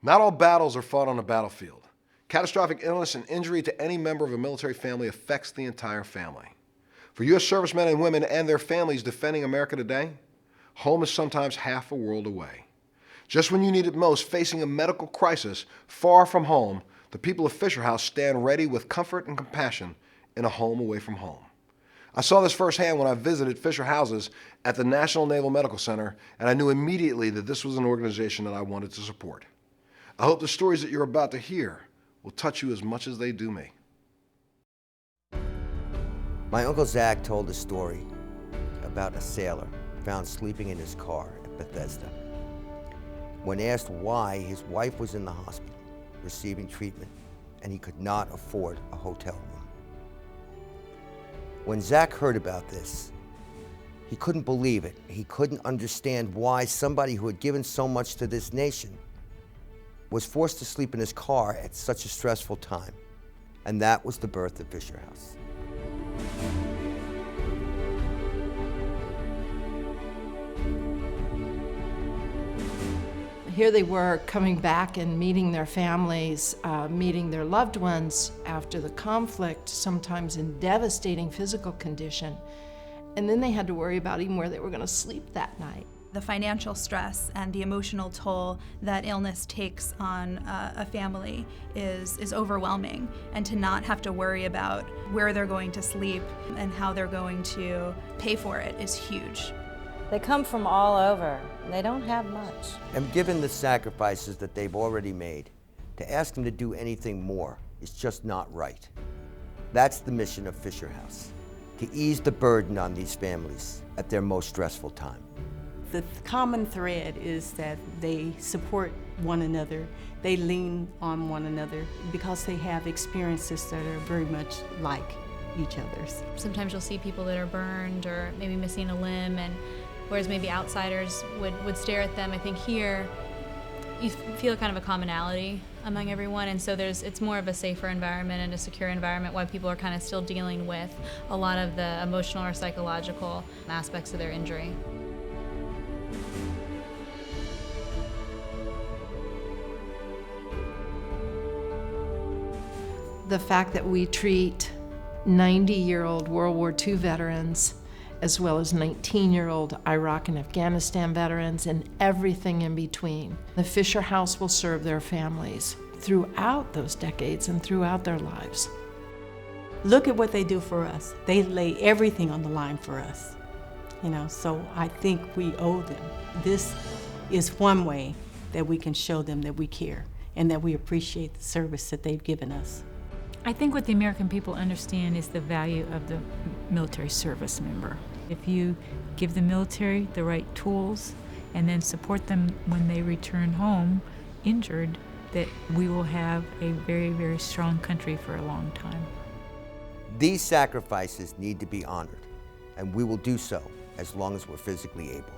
Not all battles are fought on a battlefield. Catastrophic illness and injury to any member of a military family affects the entire family. For U.S. servicemen and women and their families defending America today, home is sometimes half a world away. Just when you need it most, facing a medical crisis far from home, the people of Fisher House stand ready with comfort and compassion in a home away from home. I saw this firsthand when I visited Fisher Houses at the National Naval Medical Center, and I knew immediately that this was an organization that I wanted to support. I hope the stories that you're about to hear will touch you as much as they do me. My Uncle Zach told a story about a sailor found sleeping in his car at Bethesda. When asked why, his wife was in the hospital receiving treatment and he could not afford a hotel room. When Zach heard about this, he couldn't believe it. He couldn't understand why somebody who had given so much to this nation was forced to sleep in his car at such a stressful time. And that was the birth of Fisher House. Here they were coming back and meeting their families, meeting their loved ones after the conflict, sometimes in devastating physical condition. And then they had to worry about even where they were going to sleep that night. The financial stress and the emotional toll that illness takes on a family is overwhelming. And to not have to worry about where they're going to sleep and how they're going to pay for it is huge. They come from all over, and they don't have much. And given the sacrifices that they've already made, to ask them to do anything more is just not right. That's the mission of Fisher House, to ease the burden on these families at their most stressful time. The common thread is that they support one another, they lean on one another because they have experiences that are very much like each other's. Sometimes you'll see people that are burned or maybe missing a limb, and whereas maybe outsiders would stare at them, I think here you feel kind of a commonality among everyone, and so it's more of a safer environment and a secure environment while people are kind of still dealing with a lot of the emotional or psychological aspects of their injury. The fact that we treat 90-year-old World War II veterans as well as 19-year-old Iraq and Afghanistan veterans and everything in between. The Fisher House will serve their families throughout those decades and throughout their lives. Look at what they do for us. They lay everything on the line for us. So I think we owe them. This is one way that we can show them that we care and that we appreciate the service that they've given us. I think what the American people understand is the value of the military service member. If you give the military the right tools and then support them when they return home injured, that we will have a very, very strong country for a long time. These sacrifices need to be honored, and we will do so as long as we're physically able.